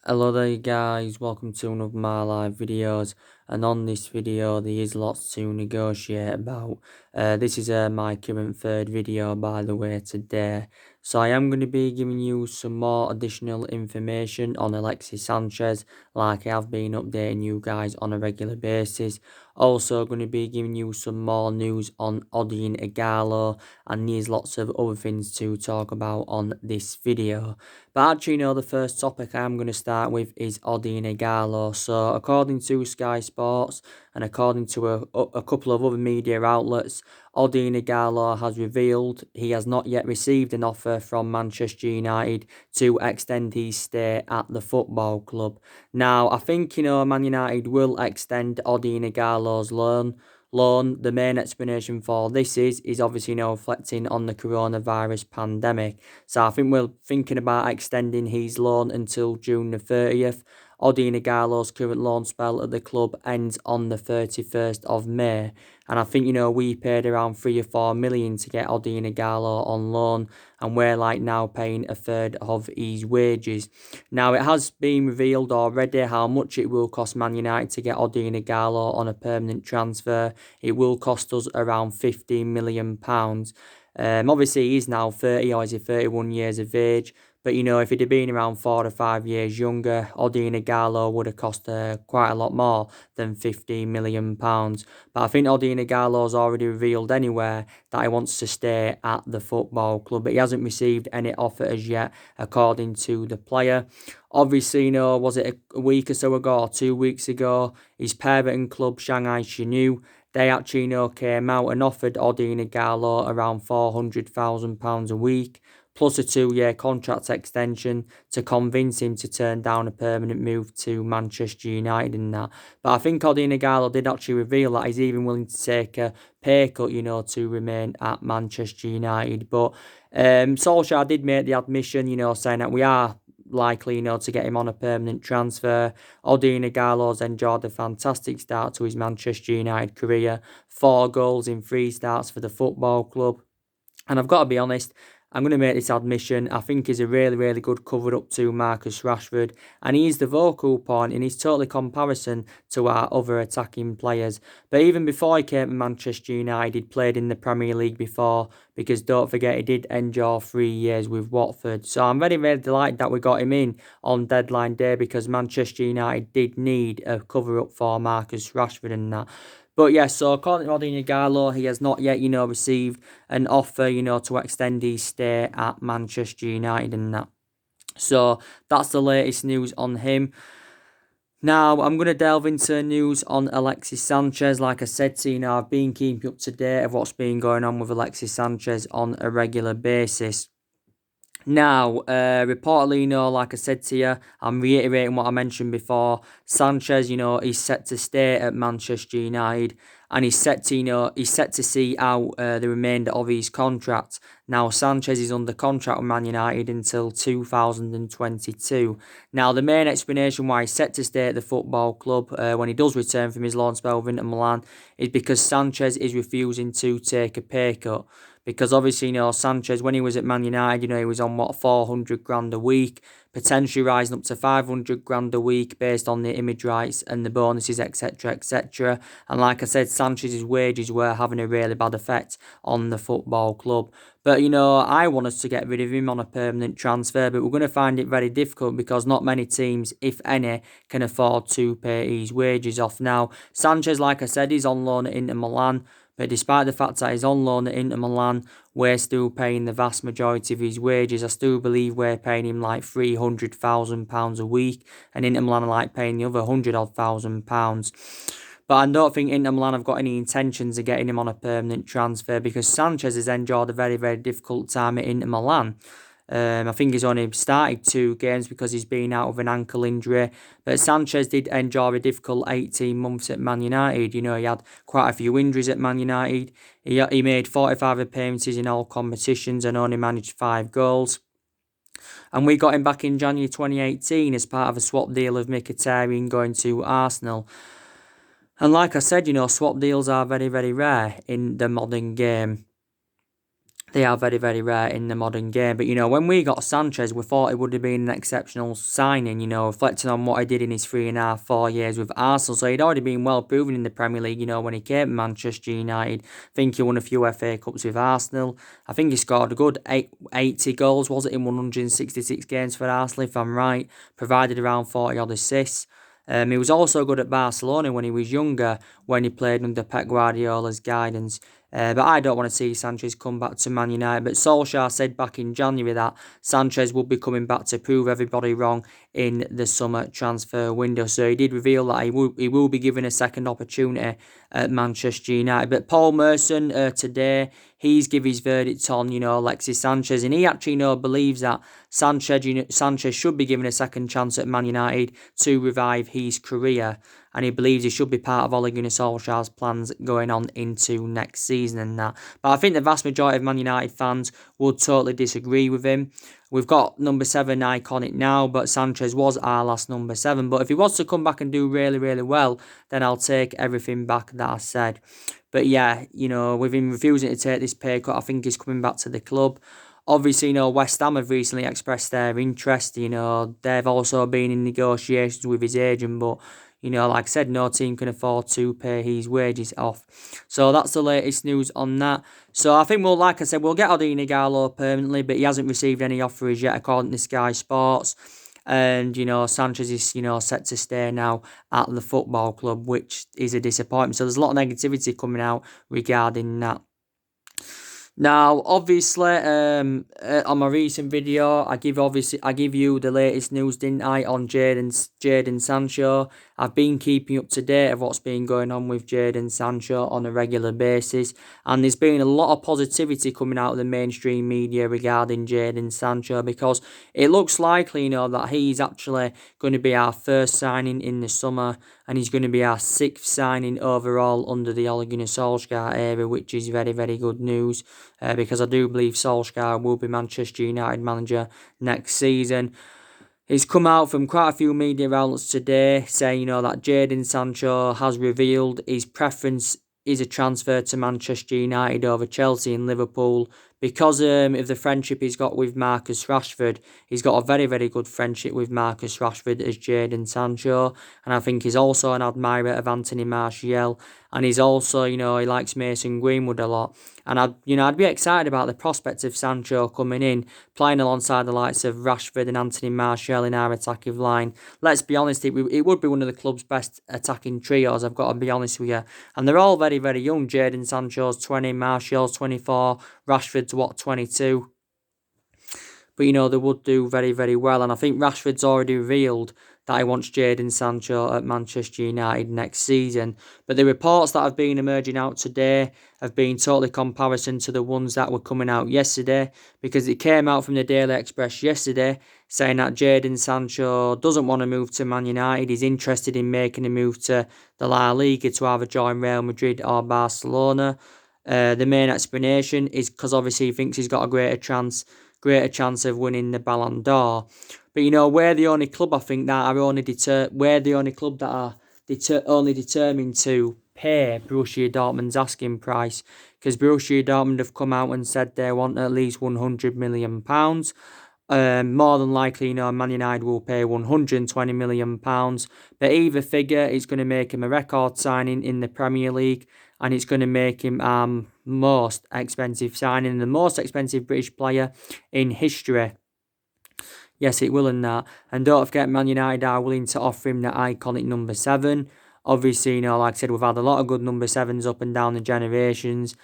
Hello there guys, welcome to one of my live videos, and on this video there is lots to negotiate about. This is my current third video by the way today, so I am going to be giving you some more additional information on Alexis Sanchez like I have been updating you guys on a regular basis. Also going to be giving you some more news on Odion Ighalo, and there's lots of other things to talk about on this video. But actually, the first topic I'm going to start with is Odion Ighalo. So, according to Sky Sports and according to a couple of other media outlets, Odion Ighalo has revealed he has not yet received an offer from Manchester United to extend his stay at the football club. Now, I think, Man United will extend Odion Ighalo's loan. The main explanation for this is obviously reflecting on the coronavirus pandemic. So I think we're thinking about extending his loan until June the 30th. Odion Ighalo's current loan spell at the club ends on the 31st of May. And I think, we paid around 3 or 4 million to get Odion Ighalo on loan, and we're now paying a third of his wages. Now, it has been revealed already how much it will cost Man United to get Odion Ighalo on a permanent transfer. It will cost us around £15 million. Obviously, he's now 30, or is he 31 years of age? But, if he'd have been around 4 to 5 years younger, Odion Ighalo would have cost quite a lot more than £15 million. But I think Odion Ighalo's already revealed anywhere that he wants to stay at the football club. But he hasn't received any offer as yet, according to the player. Obviously, was it a week or so ago, or 2 weeks ago, his parent club, Shanghai Shenhua, they actually came out and offered Odion Ighalo around £400,000 a week, plus a 2-year contract extension to convince him to turn down a permanent move to Manchester United and that. But I think Odion Ighalo did actually reveal that he's even willing to take a pay cut, to remain at Manchester United. But Solskjaer did make the admission, saying that we are likely, to get him on a permanent transfer. Odion Ighalo's enjoyed a fantastic start to his Manchester United career. 4 goals in 3 starts for the football club. And I've got to be honest, I'm going to make this admission. I think he's a really, really good cover-up to Marcus Rashford. And he's the vocal point in his total comparison to our other attacking players. But even before he came to Manchester United, he'd played in the Premier League before. Because don't forget, he did endure 3 years with Watford. So I'm very, very delighted that we got him in on deadline day. Because Manchester United did need a cover-up for Marcus Rashford and that. But yeah, so according to Odion Ighalo, he has not yet, received an offer, to extend his stay at Manchester United and that. So that's the latest news on him. Now, I'm going to delve into news on Alexis Sanchez. Like I said to you, I've been keeping up to date of what's been going on with Alexis Sanchez on a regular basis. Now, reportedly, like I said to you, I'm reiterating what I mentioned before. Sanchez, he's set to stay at Manchester United, and he's set to see out the remainder of his contract. Now, Sanchez is under contract with Man United until 2022. Now, the main explanation why he's set to stay at the football club when he does return from his loan spell with Inter Milan is because Sanchez is refusing to take a pay cut. Because obviously, Sanchez, when he was at Man United, he was on, 400 grand a week, potentially rising up to 500 grand a week based on the image rights and the bonuses, etc., etc. And like I said, Sanchez's wages were having a really bad effect on the football club. But, I want us to get rid of him on a permanent transfer, but we're going to find it very difficult because not many teams, if any, can afford to pay his wages off. Now, Sanchez, like I said, is on loan at Inter Milan. But despite the fact that he's on loan at Inter Milan, we're still paying the vast majority of his wages. I still believe we're paying him like £300,000 a week, and Inter Milan are paying the other £100,000. But I don't think Inter Milan have got any intentions of getting him on a permanent transfer because Sanchez has endured a very, very difficult time at Inter Milan. I think he's only started 2 games because he's been out of an ankle injury. But Sanchez did endure a difficult 18 months at Man United. He had quite a few injuries at Man United. He made 45 appearances in all competitions and only managed 5 goals. And we got him back in January 2018 as part of a swap deal of Mkhitaryan going to Arsenal. And like I said, swap deals are very, very rare in the modern game. They are very, very rare in the modern game. But, when we got Sanchez, we thought it would have been an exceptional signing, reflecting on what he did in his 3.5, 4 years with Arsenal. So he'd already been well proven in the Premier League, when he came to Manchester United. I think he won a few FA Cups with Arsenal. I think he scored a good 80 goals, was it, in 166 games for Arsenal, if I'm right. Provided around 40 odd assists. He was also good at Barcelona when he was younger, when he played under Pep Guardiola's guidance. But I don't want to see Sanchez come back to Man United. But Solskjaer said back in January that Sanchez would be coming back to prove everybody wrong in the summer transfer window. So he did reveal that he will be given a second opportunity at Manchester United. But Paul Merson today, he's given his verdict on, Alexis Sanchez. And he actually, believes that Sanchez should be given a second chance at Man United to revive his career. And he believes he should be part of Ole Gunnar Solskjaer's plans going on into next season and that. But I think the vast majority of Man United fans would totally disagree with him. We've got number 7 iconic now, but Sanchez was our last number 7. But if he was to come back and do really, really well, then I'll take everything back that I said. But yeah, with him refusing to take this pay cut, I think he's coming back to the club. Obviously, West Ham have recently expressed their interest. They've also been in negotiations with his agent, but like I said, no team can afford to pay his wages off. So that's the latest news on that. So I think we'll get Odion Ighalo permanently, but he hasn't received any offers yet, according to Sky Sports. And, Sanchez is, set to stay now at the football club, which is a disappointment. So there's a lot of negativity coming out regarding that. Now, obviously, on my recent video, I give you the latest news, didn't I, on Jadon Sancho. I've been keeping up to date of what's been going on with Jadon Sancho on a regular basis, and there's been a lot of positivity coming out of the mainstream media regarding Jadon Sancho, because it looks likely, that he's actually going to be our first signing in the summer, and he's going to be our 6th signing overall under the Ole Gunnar Solskjaer era, which is very, very good news. Because I do believe Solskjaer will be Manchester United manager next season. He's come out from quite a few media outlets today saying, that Jadon Sancho has revealed his preference is a transfer to Manchester United over Chelsea and Liverpool because of the friendship he's got with Marcus Rashford. He's got a very, very good friendship with Marcus Rashford as Jadon Sancho, and I think he's also an admirer of Anthony Martial, and he's also, he likes Mason Greenwood a lot. And I'd be excited about the prospect of Sancho coming in, playing alongside the likes of Rashford and Anthony Martial in our attacking line. Let's be honest, it would be one of the club's best attacking trios, I've got to be honest with you. And they're all very, very young. Jadon Sancho's 20, Martial's 24, Rashford's 22. But, they would do very, very well. And I think Rashford's already revealed that he wants Jadon Sancho at Manchester United next season. But the reports that have been emerging out today have been totally comparison to the ones that were coming out yesterday, because it came out from the Daily Express yesterday saying that Jadon Sancho doesn't want to move to Man United. He's interested in making a move to the La Liga to either join Real Madrid or Barcelona. The main explanation is because obviously he thinks he's got a greater chance of winning the Ballon d'Or. But we're the only club I think that are only determined to pay Borussia Dortmund's asking price, because Borussia Dortmund have come out and said they want at least £100 million. More than likely, Man United will pay £120 million. But either figure is going to make him a record signing in the Premier League, and it's going to make him most expensive signing, the most expensive British player in history. Yes, it will in that. And don't forget, Man United are willing to offer him the iconic number 7. Obviously, like I said, we've had a lot of good number 7s up and down the generations.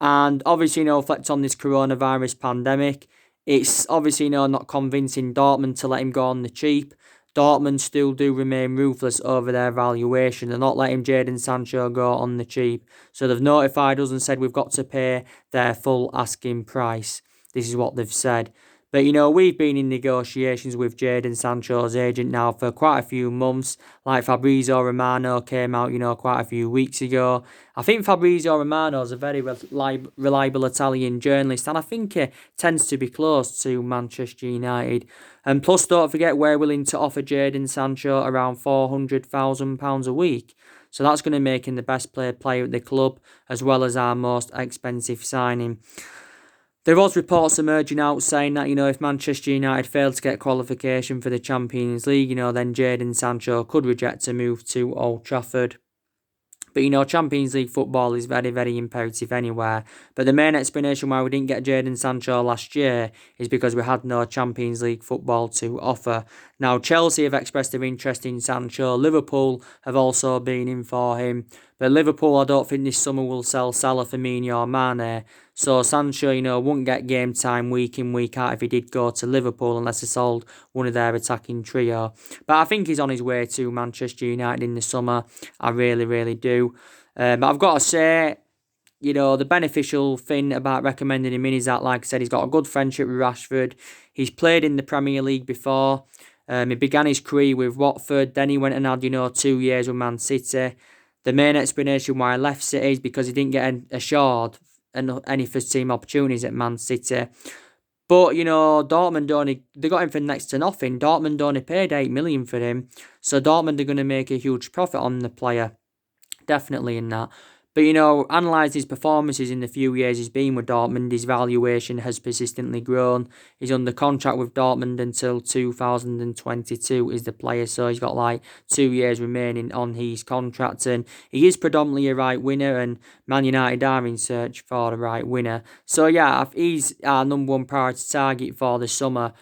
And obviously, reflect on this coronavirus pandemic. It's obviously, not convincing Dortmund to let him go on the cheap. Dortmund still do remain ruthless over their valuation. They're not letting Jadon Sancho go on the cheap. So they've notified us and said we've got to pay their full asking price. This is what they've said. But, we've been in negotiations with Jadon Sancho's agent now for quite a few months. Like Fabrizio Romano came out, quite a few weeks ago. I think Fabrizio Romano is a very reliable Italian journalist, and I think he tends to be close to Manchester United. And plus, don't forget, we're willing to offer Jadon Sancho around £400,000 a week. So that's going to make him the best player at the club, as well as our most expensive signing. There was reports emerging out saying that, if Manchester United failed to get qualification for the Champions League, then Jadon Sancho could reject a move to Old Trafford. But, Champions League football is very, very imperative anywhere. But the main explanation why we didn't get Jadon Sancho last year is because we had no Champions League football to offer. Now, Chelsea have expressed their interest in Sancho. Liverpool have also been in for him. But Liverpool, I don't think this summer will sell Salah, Firmino or Mane. So Sancho, wouldn't get game time week in, week out if he did go to Liverpool unless he sold one of their attacking trio. But I think he's on his way to Manchester United in the summer. I really, really do. But I've got to say, the beneficial thing about recommending him in is that, like I said, he's got a good friendship with Rashford. He's played in the Premier League before. He began his career with Watford. Then he went and had, 2 years with Man City. The main explanation why I left City is because he didn't get assured any first team opportunities at Man City. But, Dortmund they got him for next to nothing. Dortmund only paid 8 million for him. So Dortmund are going to make a huge profit on the player. Definitely in that. But, analysing his performances in the few years he's been with Dortmund, his valuation has persistently grown. He's under contract with Dortmund until 2022 is the player, so he's got 2 years remaining on his contract. And he is predominantly a right winger, and Man United are in search for a right winner. So, yeah, he's our number one priority target for the summer.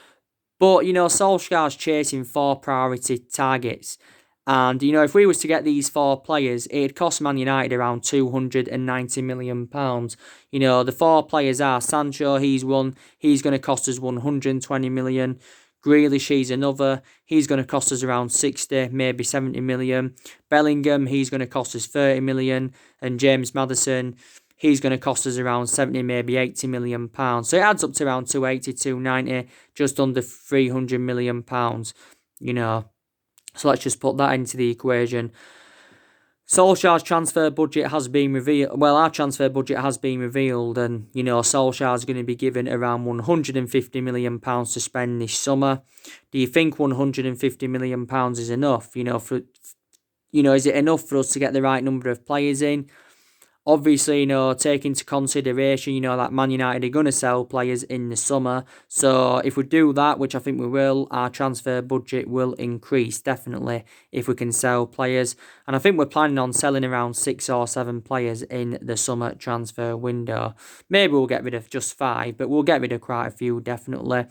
But, Solskjaer's chasing 4 priority targets. And, if we was to get these 4 players, it'd cost Man United around £290 million. The 4 players are Sancho, he's one. He's going to cost us 120 million. Grealish, he's another. He's going to cost us around 60, maybe 70 million. Bellingham, he's going to cost us 30 million. And James Maddison, he's going to cost us around 70, maybe 80 million pounds. So it adds up to around 280, 290, just under 300 million pounds, So let's just put that into the equation. Solskjaer's transfer budget has been revealed. Well, our transfer budget has been revealed, and Solskjaer's going to be given around £150 million to spend this summer. Do you think £150 million is enough? Is it enough for us to get the right number of players in? Obviously, take into consideration, that Man United are going to sell players in the summer. So if we do that, which I think we will, our transfer budget will increase, definitely, if we can sell players. And I think we're planning on selling around 6 or 7 players in the summer transfer window. Maybe we'll get rid of just 5, but we'll get rid of quite a few, definitely.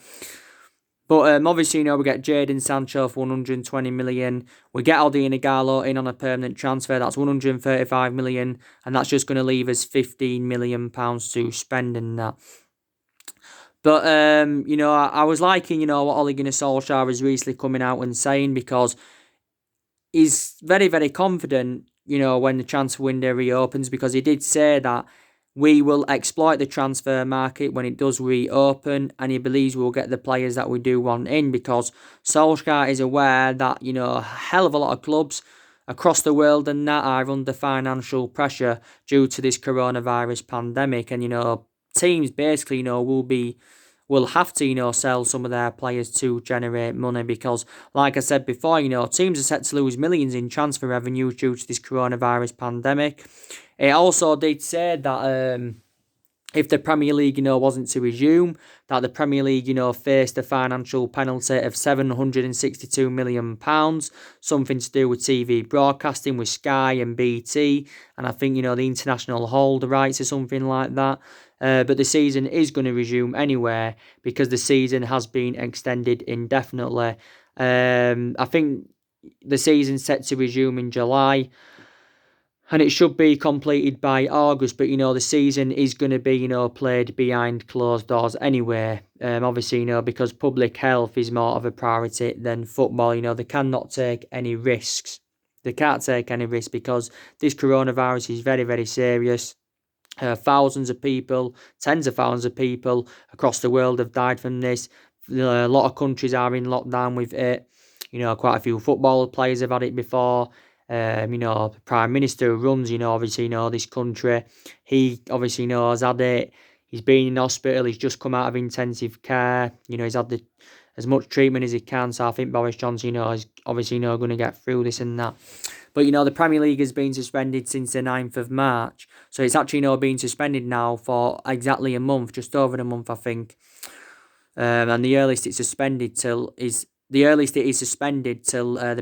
But obviously, we get Jadon Sancho for 120 million. We get Odion Ighalo in on a permanent transfer. That's 135 million. And that's just going to leave us 15 million pounds to spend in that. But, I was liking, what Ole Gunnar Solskjaer is recently coming out and saying, because he's very, very confident, when the transfer window reopens, because he did say that we will exploit the transfer market when it does reopen, and he believes we'll get the players that we do want in, because Solskjaer is aware that, a hell of a lot of clubs across the world and that are under financial pressure due to this coronavirus pandemic, and, teams basically, will have to, sell some of their players to generate money, because, like I said before, teams are set to lose millions in transfer revenue due to this coronavirus pandemic. It also did say that if the Premier League, wasn't to resume, that the Premier League, faced a financial penalty of £762 million, something to do with TV broadcasting with Sky and BT, and I think, the international hold rights or something like that. But the season is going to resume anyway, because the season has been extended indefinitely. I think the season's set to resume in July, and it should be completed by August, but, the season is going to be, played behind closed doors anyway. Obviously, because public health is more of a priority than football, they cannot take any risks. They can't take any risks because this coronavirus is very, very serious. Thousands of people, tens of thousands of people across the world have died from this. A lot of countries are in lockdown with it. Quite a few football players have had it before. The Prime Minister who runs, obviously, this country, he obviously, has had it. He's been in hospital. He's just come out of intensive care. He's had the as much treatment as he can. So I think Boris Johnson, is obviously, going to get through this and that. But, the Premier League has been suspended since the 9th of March. So it's actually, been suspended now for exactly a month, just over a month, I think. And the earliest it is suspended till the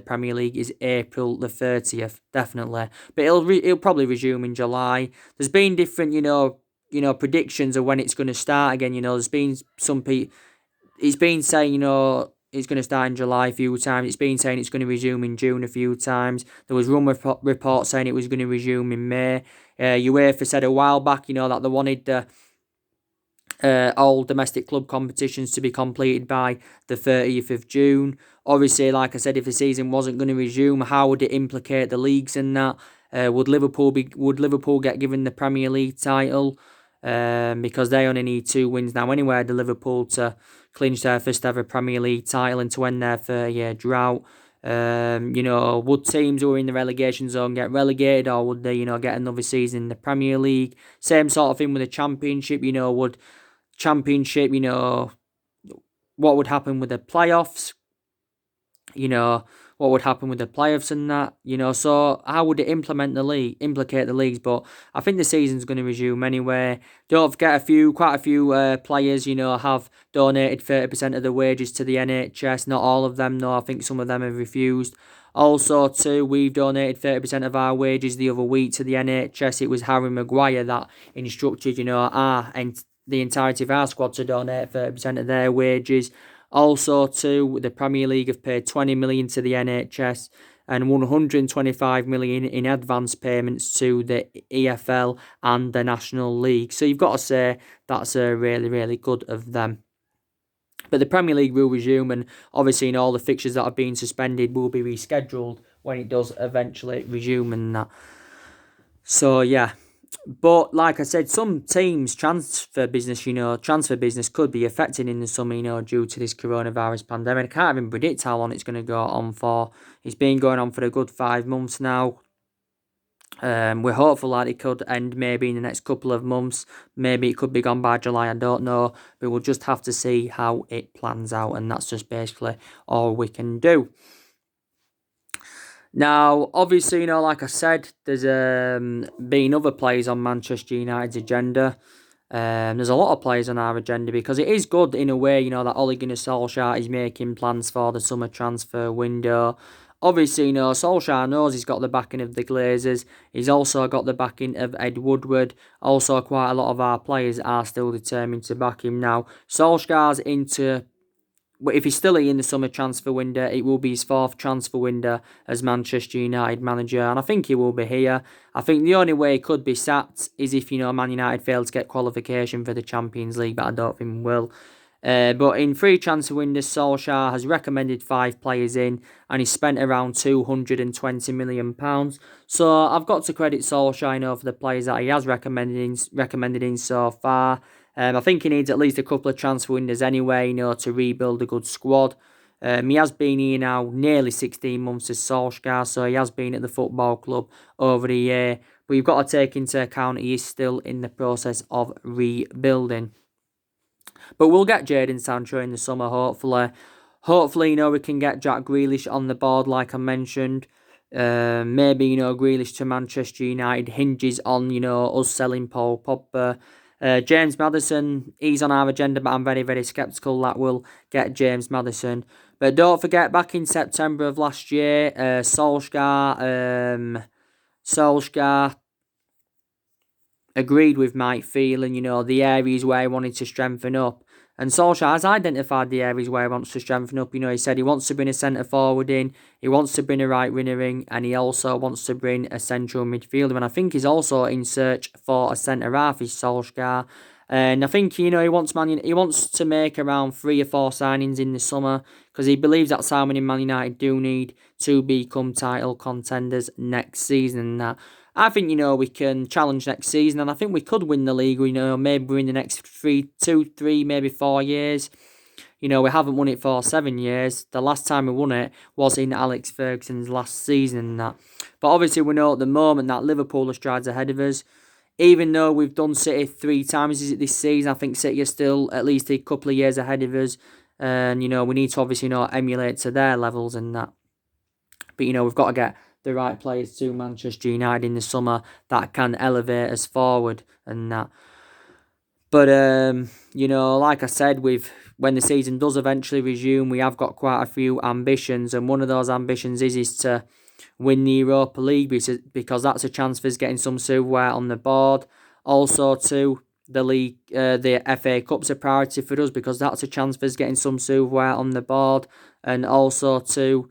Premier League is April the 30th, definitely. But it'll probably resume in July. There's been different, predictions of when it's going to start again. There's been some people. It's been saying, it's going to start in July a few times. It's been saying it's going to resume in June a few times. There was reports saying it was going to resume in May. UEFA said a while back, that they wanted the all domestic club competitions to be completed by the 30th of June. Obviously, like I said, if the season wasn't going to resume, how would it implicate the leagues and that? Would Liverpool get given the Premier League title? Because they only need 2 wins now anyway, the Liverpool to clinch their first ever Premier League title and to end their 30-year drought. Would teams who are in the relegation zone get relegated, or would they, get another season in the Premier League? Same sort of thing with the Championship. Would Championship, what would happen with the playoffs? What would happen with the playoffs and that? So how would it implicate the leagues? But I think the season's going to resume anyway. Don't forget, quite a few players, have donated 30% of their wages to the NHS. Not all of them, no. I think some of them have refused. Also, too, we've donated 30% of our wages the other week to the NHS. It was Harry Maguire that instructed, the entirety of our squad to donate 30% of their wages. Also, too, the Premier League have paid 20 million to the NHS and 125 million in advance payments to the EFL and the National League. So you've got to say that's really, really good of them. But the Premier League will resume, and obviously, all the fixtures that have been suspended will be rescheduled when it does eventually resume and that. So yeah. But like I said, some teams' transfer business could be affected in the summer, due to this coronavirus pandemic. I can't even predict how long it's going to go on for. It's been going on for a good 5 months now. We're hopeful that it could end maybe in the next couple of months. Maybe it could be gone by July, I don't know. But we'll just have to see how it plans out, and that's just basically all we can do. Now, obviously, like I said, there's been other players on Manchester United's agenda. There's a lot of players on our agenda because it is good in a way, that Ole Gunnar Solskjaer is making plans for the summer transfer window. Obviously, Solskjaer knows he's got the backing of the Glazers. He's also got the backing of Ed Woodward. Also, quite a lot of our players are still determined to back him now. Solskjaer's if he's still in the summer transfer window, it will be his 4th transfer window as Manchester United manager, and I think he will be here. I think the only way he could be sacked is if, Man United fail to get qualification for the Champions League, but I don't think he will. But in 3 transfer windows, Solskjaer has recommended 5 players in, and he's spent around £220 million. So I've got to credit Solskjaer, for the players that he has recommended in so far. I think he needs at least a couple of transfer windows anyway, to rebuild a good squad. He has been here now nearly 16 months as Solskjaer, so he has been at the football club over the year. But you've got to take into account he is still in the process of rebuilding. But we'll get Jadon Sancho in the summer, hopefully. Hopefully, we can get Jack Grealish on the board, like I mentioned. Maybe, Grealish to Manchester United hinges on, us selling Paul Pogba. James Maddison, he's on our agenda, but I'm very, very sceptical that we'll get James Maddison. But don't forget, back in September of last year, Solskjaer agreed with Mike Phelan, the areas where he wanted to strengthen up. And Solskjaer has identified the areas where he wants to strengthen up. He said he wants to bring a centre-forward in, he wants to bring a right winger in, and he also wants to bring a central midfielder. And I think he's also in search for a centre-half, is Solskjaer. And I think, he wants to make around 3 or 4 signings in the summer, because he believes that's how many Man United do need to become title contenders next season. And that, I think, we can challenge next season, and I think we could win the league, maybe in the next 2, 3, maybe 4 years. We haven't won it for 7 years. The last time we won it was in Alex Ferguson's last season and that. But obviously we know at the moment that Liverpool are strides ahead of us. Even though we've done City 3 times this season, I think City are still at least a couple of years ahead of us. And, we need to obviously, emulate to their levels and that. But, we've got to get the right players to Manchester United in the summer that can elevate us forward and that. But, like I said, when the season does eventually resume, we have got quite a few ambitions. And one of those ambitions is to win the Europa League because that's a chance for us getting some silverware on the board. Also, too, the league, the FA Cup's a priority for us because that's a chance for us getting some silverware on the board. And also, too,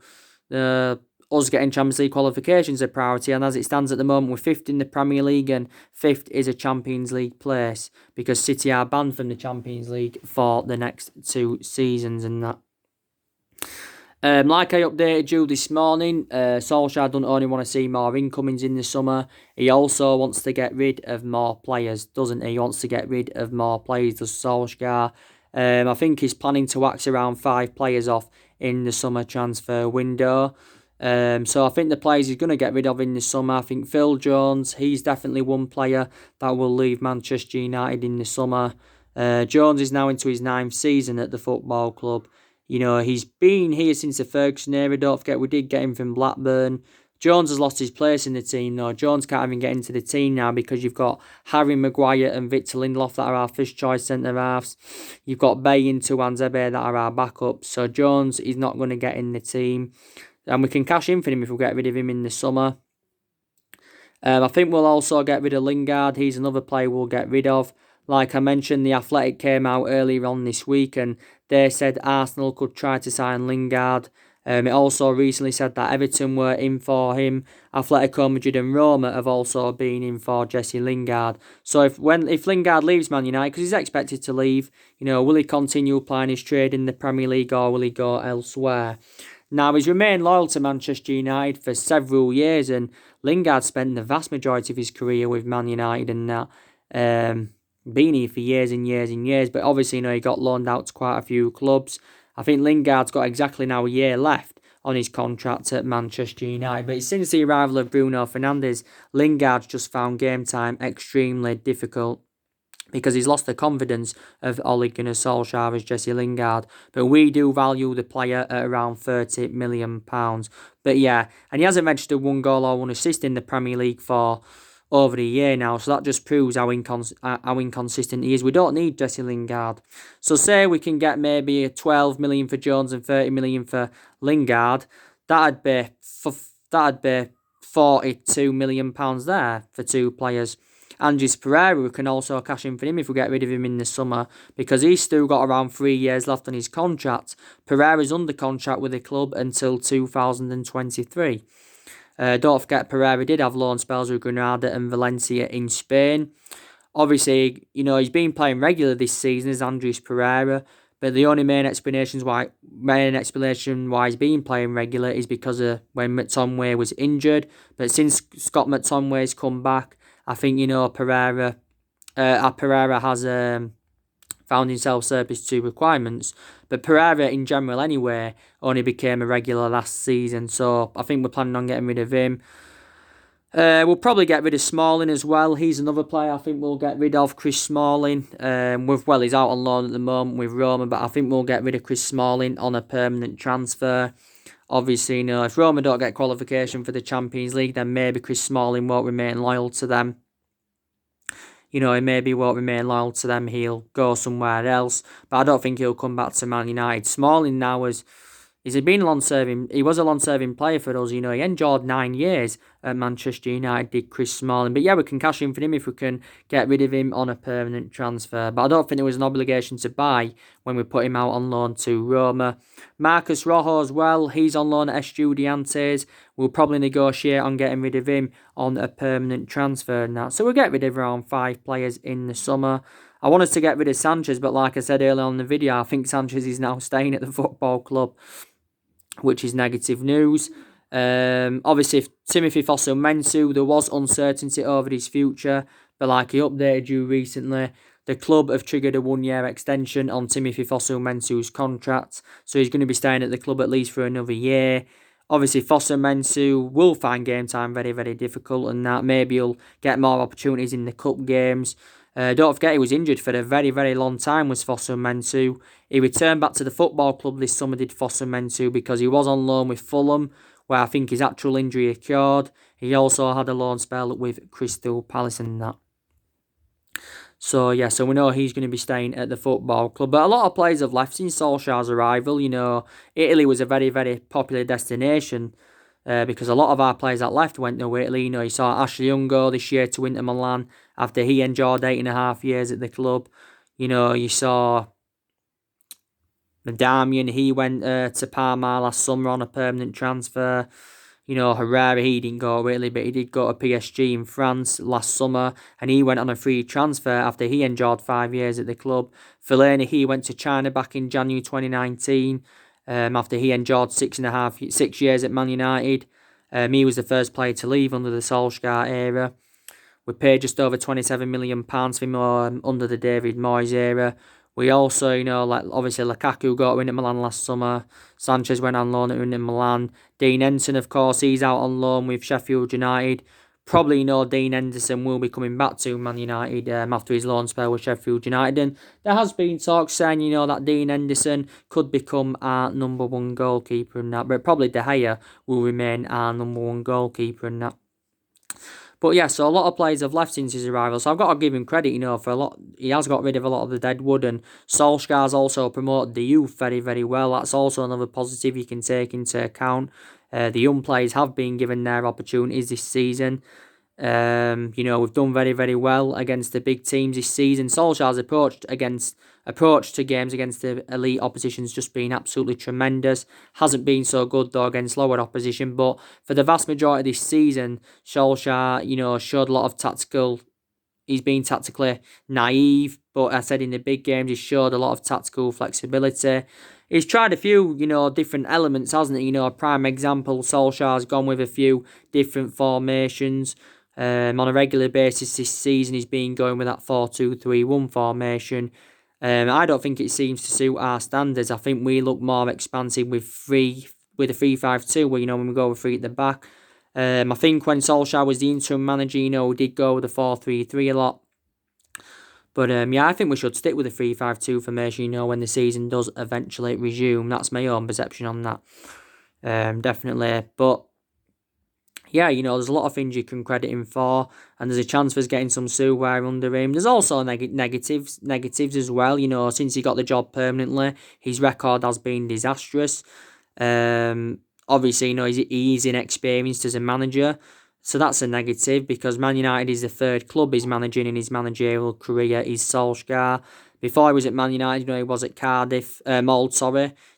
us getting Champions League qualifications a priority, and as it stands at the moment, we're fifth in the Premier League and fifth is a Champions League place because City are banned from the Champions League for the next 2 seasons and that. Like I updated you this morning, Solskjaer doesn't only want to see more incomings in the summer, he also wants to get rid of more players, doesn't he? He wants to get rid of more players, does Solskjaer. I think he's planning to wax around 5 players off in the summer transfer window. So I think the players he's going to get rid of in the summer, I think Phil Jones, he's definitely one player that will leave Manchester United in the summer. Jones is now into his 9th season at the football club. He's been here since the Ferguson era. Don't forget, we did get him from Blackburn. Jones has lost his place in the team, though. Jones can't even get into the team now because you've got Harry Maguire and Victor Lindelof that are our first-choice centre-halves. You've got Bay and Tuanzebe that are our backups. So Jones is not going to get in the team. And we can cash in for him if we get rid of him in the summer. I think we'll also get rid of Lingard. He's another player we'll get rid of. Like I mentioned, The Athletic came out earlier on this week and they said Arsenal could try to sign Lingard. It also recently said that Everton were in for him. Atletico Madrid and Roma have also been in for Jesse Lingard. So if Lingard leaves Man United, because he's expected to leave, will he continue applying his trade in the Premier League or will he go elsewhere? Now, he's remained loyal to Manchester United for several years, and Lingard spent the vast majority of his career with Man United and that. Been here for years and years and years, but obviously, he got loaned out to quite a few clubs. I think Lingard's got exactly now a year left on his contract at Manchester United, but since the arrival of Bruno Fernandes, Lingard's just found game time extremely difficult because he's lost the confidence of Ole Gunnar Solskjaer as Jesse Lingard. But we do value the player at around £30 million. But yeah, and he hasn't registered 1 goal or 1 assist in the Premier League for over a year now, so that just proves how inconsistent he is. We don't need Jesse Lingard. So say we can get maybe 12 million for Jones and 30 million for Lingard, that'd be £42 million there for 2 players. Andres Pereira, we can also cash in for him if we get rid of him in the summer because he's still got around 3 years left on his contract. Pereira's under contract with the club until 2023. Don't forget, Pereira did have loan spells with Granada and Valencia in Spain. Obviously, he's been playing regular this season as Andres Pereira, but the only main explanation why he's been playing regular is because of when McTominay was injured. But since Scott McTominay's come back, I think, Pereira has found himself surplus to requirements. But Pereira, in general anyway, only became a regular last season. So I think we're planning on getting rid of him. We'll probably get rid of Smalling as well. He's another player I think we'll get rid of, Chris Smalling. He's out on loan at the moment with Roma, but I think we'll get rid of Chris Smalling on a permanent transfer. Obviously, if Roma don't get qualification for the Champions League, then maybe Chris Smalling won't remain loyal to them. He maybe won't remain loyal to them. He'll go somewhere else. But I don't think he'll come back to Man United. Smalling now he was a long-serving player for us. He endured 9 years at Manchester United, did Chris Smalling. But yeah, we can cash in for him if we can get rid of him on a permanent transfer. But I don't think there was an obligation to buy when we put him out on loan to Roma. Marcus Rojo as well, he's on loan at Estudiantes. We'll probably negotiate on getting rid of him on a permanent transfer and that. So we'll get rid of around 5 players in the summer. I wanted to get rid of Sanchez, but like I said earlier on in the video, I think Sanchez is now staying at the football club, which is negative news. Obviously, Timothy Fosu-Mensah, there was uncertainty over his future, but like he updated you recently, the club have triggered a 1-year extension on Timothy Fosu-Mensah's contract, so he's going to be staying at the club at least for another year. Obviously, Fosu-Mensah will find game time very, very difficult, and that maybe he'll get more opportunities in the cup games. Don't forget, he was injured for a very, very long time, was Fosu-Mensah. He returned back to the football club this summer, did Fosu-Mensah, because he was on loan with Fulham, where I think his actual injury occurred. He also had a loan spell with Crystal Palace and that. So, yeah, so we know he's going to be staying at the football club. But a lot of players have left since Solskjaer's arrival. Italy was a very, very popular destination because a lot of our players that left went to Italy. You saw Ashley Young go this year to Inter Milan after he endured 8.5 years at the club. You saw Damian, he went to Parma last summer on a permanent transfer. Herrera, he didn't go really, but he did go to PSG in France last summer, and he went on a free transfer after he endured 5 years at the club. Fellaini, he went to China back in January 2019, after he endured 6 years at Man United. He was the first player to leave under the Solskjaer era. We paid just over £27 million for him under the David Moyes era. We also, obviously Lukaku got to Inter Milan last summer. Sanchez went on loan at Inter Milan. Dean Henderson, of course, he's out on loan with Sheffield United. Probably, Dean Henderson will be coming back to Man United after his loan spell with Sheffield United. And there has been talk saying, that Dean Henderson could become our number one goalkeeper and that. But probably De Gea will remain our number one goalkeeper and that. But yeah, so a lot of players have left since his arrival. So I've got to give him credit, for a lot. He has got rid of a lot of the deadwood, and Solskjaer's also promoted the youth very, very well. That's also another positive you can take into account. The young players have been given their opportunities this season. We've done very, very well against the big teams this season. Solskjaer's approach to games against the elite opposition's just been absolutely tremendous. Hasn't been so good though against lower opposition, but for the vast majority of this season, Solskjaer, showed a lot of tactical. He's been tactically naive, but I said in the big games, he showed a lot of tactical flexibility. He's tried a few, different elements, hasn't he? A prime example, Solskjaer's gone with a few different formations. On a regular basis this season, he's been going with that 4-2-3-1 formation. I don't think it seems to suit our standards. I think we look more expansive with a 3-5-2, where when we go with three at the back. I think when Solskjaer was the interim manager, we did go with the 4-3-3 a lot. But I think we should stick with the 3-5-2 formation, when the season does eventually resume. That's my own perception on that. Definitely. But yeah, there's a lot of things you can credit him for, and there's a chance for us getting some silverware under him. There's also negatives as well. Since he got the job permanently, his record has been disastrous. Obviously, he's inexperienced as a manager, so that's a negative because Man United is the third club he's managing in his managerial career. He's Solskjaer. Before he was at Man United, he was at Mould,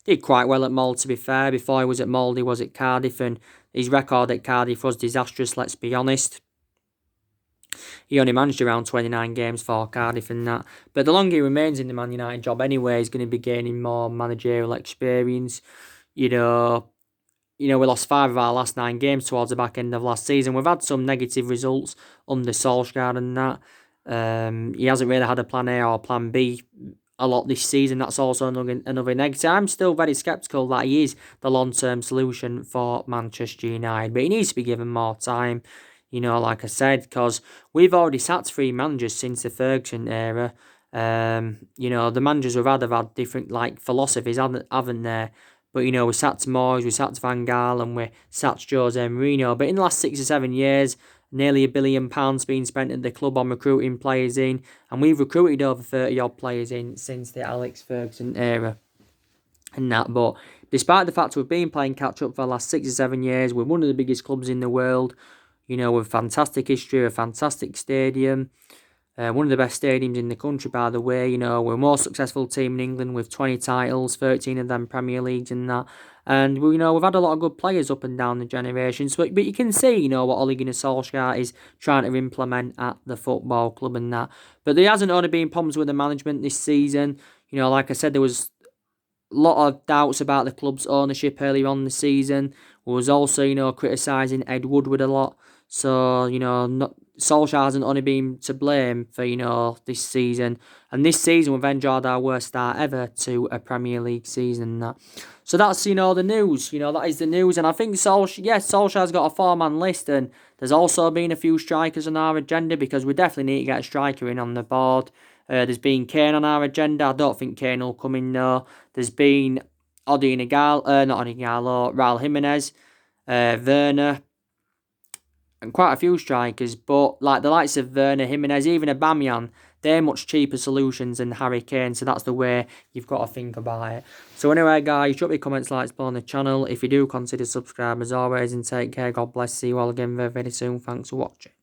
Did quite well at Mould, to be fair. Before he was at Mould, he was at Cardiff, and his record at Cardiff was disastrous, let's be honest. He only managed around 29 games for Cardiff and that. But the longer he remains in the Man United job anyway, he's going to be gaining more managerial experience. We lost 5 of our last 9 games towards the back end of last season. We've had some negative results under Solskjaer and that. He hasn't really had a plan A or plan B a lot this season. That's also another negative. I'm still very sceptical that he is the long-term solution for Manchester United, but he needs to be given more time, like I said, because we've already sacked 3 managers since the Ferguson era. The managers we've had have had different philosophies, haven't they? But, we sacked Moyes, we sacked Van Gaal, and we sacked Jose Mourinho. But in the last 6 or 7 years, nearly £1 billion being spent at the club on recruiting players in, and we've recruited over 30-odd players in since the Alex Ferguson era and that. But despite the fact we've been playing catch-up for the last 6 or 7 years, we're one of the biggest clubs in the world, with fantastic history, a fantastic stadium, one of the best stadiums in the country, by the way. We're a more successful team in England with 20 titles, 13 of them Premier Leagues and that. And, we've had a lot of good players up and down the generations. But you can see, what Ole Gunnar Solskjaer is trying to implement at the football club and that. But there hasn't only been problems with the management this season. Like I said, there was a lot of doubts about the club's ownership earlier on in the season. We was also, criticising Ed Woodward a lot. So, Solskjaer hasn't only been to blame for, this season. And this season, we've enjoyed our worst start ever to a Premier League season. So that's, the news. That is the news. And I think Solskjaer's got a four-man list. And there's also been a few strikers on our agenda because we definitely need to get a striker in on the board. There's been Kane on our agenda. I don't think Kane will come in, though. There's been Odion Ighalo, not Odion Ighalo, Raul Jimenez, Werner, and quite a few strikers. But like the likes of Werner, Jimenez, even Aubameyang, they're much cheaper solutions than Harry Kane, so that's the way you've got to think about it. So anyway, guys, drop your comments, likes below on the channel. If you do, consider subscribing as always, and take care. God bless. See you all again very, very soon. Thanks for watching.